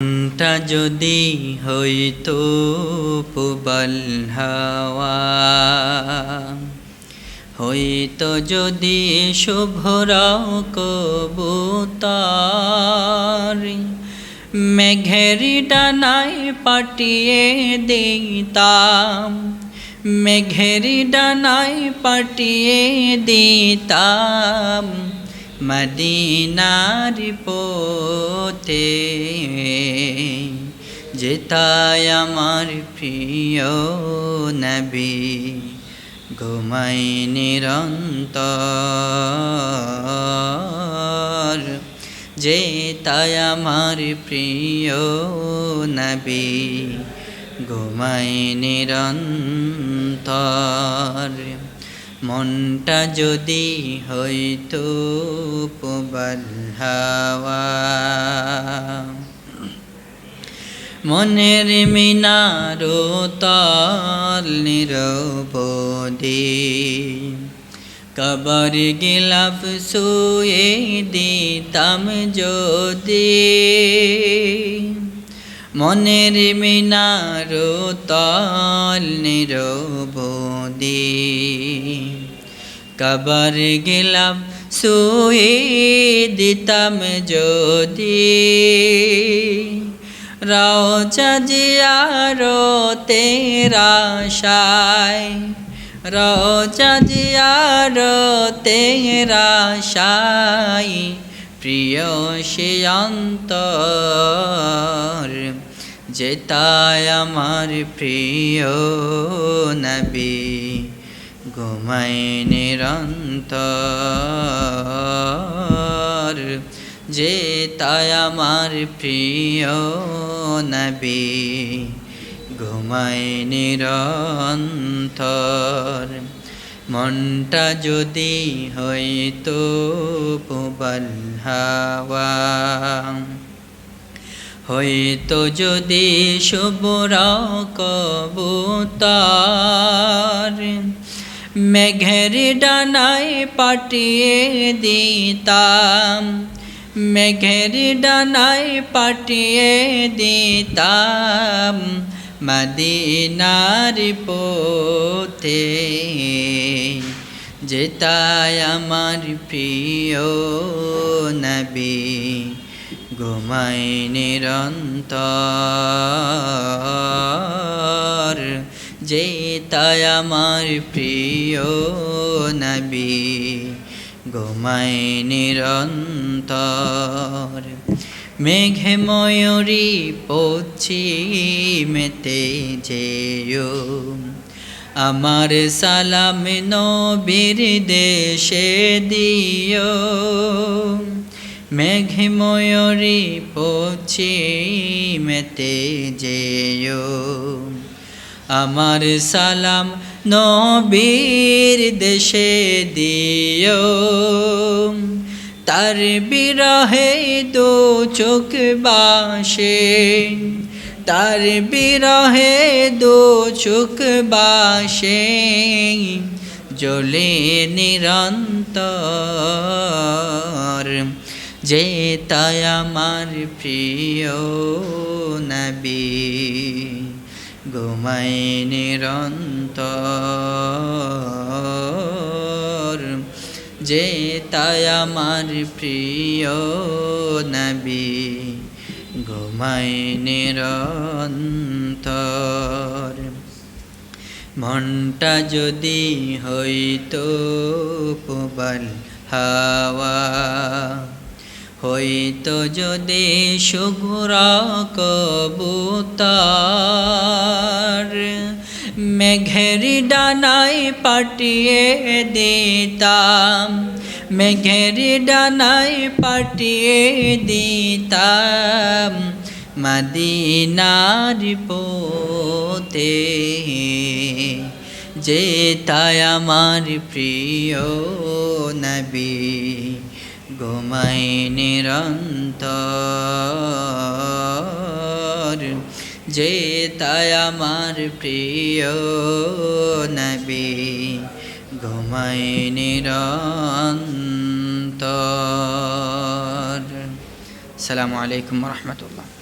মনটা যদি হইতো প্রবল হাওয়া, হইতো যদি শুভ্র কবুতর, মেঘের ডানায় পাঠিয়ে দিতাম, মেঘের ডানায় পাঠিয়ে দিতাম মদিনার পথে, যেতায় আমার প্রিয় নবী ঘুমাই নিরন্তর, যেতায় আমার প্রিয় নবী ঘুমাই নিরন্তর। মনটা যদি হইতো প্রবল হাওয়া, মনের মিনার তল নিরবধি, কবর গিলাফ শুয়ে দিতাম যদি, মনের মিনার তল নিরবধি, কবর গিলাফ শুয়ে দিতাম যদি, রওজা জিয়ারতের আশায়, রওজা জিয়ারতের আশায় প্রিয় সে অন্তর, যেতায় আমার প্রিয় নবী ঘুমাই নিরন্তর, যেতায় আমার প্রিয় নবী ঘুমাই নিরন্তর। মনটা যদি হইতো প্রবল হাওয়া, হইতো যদি শুভ্র কবুতর, মেঘের ডানায় পাঠিয়ে দিতাম, মেঘের ডানায় পাঠিয়ে দিতাম মদিনার পথে, যেতায় আমার প্রিয় নবী ঘুমাই নিরন্তর, যেতায় আমার প্রিয় নবী ঘুমাই নিরন্তর। মেঘে ময়ূরী পশ্চিমেতে যেও, আমার সালাম নবীর দেশে দিও, মেঘে ময়ূরী পশ্চিমেতে যেও, আমার সালাম নবীর দেশে দিও, তার বিরহে দু চোখ বাসে, তার বিরহে দু চোখ বাসে জ্বলে নিরন্তর, যেতায় আমার প্রিয় নবী ঘুমাই নিরন্তর, যেতায় আমার প্রিয় নবী ঘুমাই নিরন্তর। মনটা যদি হইতো প্রবল হাওয়া, হইতো যদি শুভ্র কবুতর, মেঘের ডানায় পাঠিয়ে দিতাম, মেঘের ডানায় পাঠিয়ে দিতাম মদিনার পথে, যেতায় আমার প্রিয় নবী ঘুমাই নিরন্তর, যেতায় আমার প্রিয় নবী ঘুমাই নিরন্তর। আসসালামু আলাইকুম ওয়া রাহমাতুল্লাহ।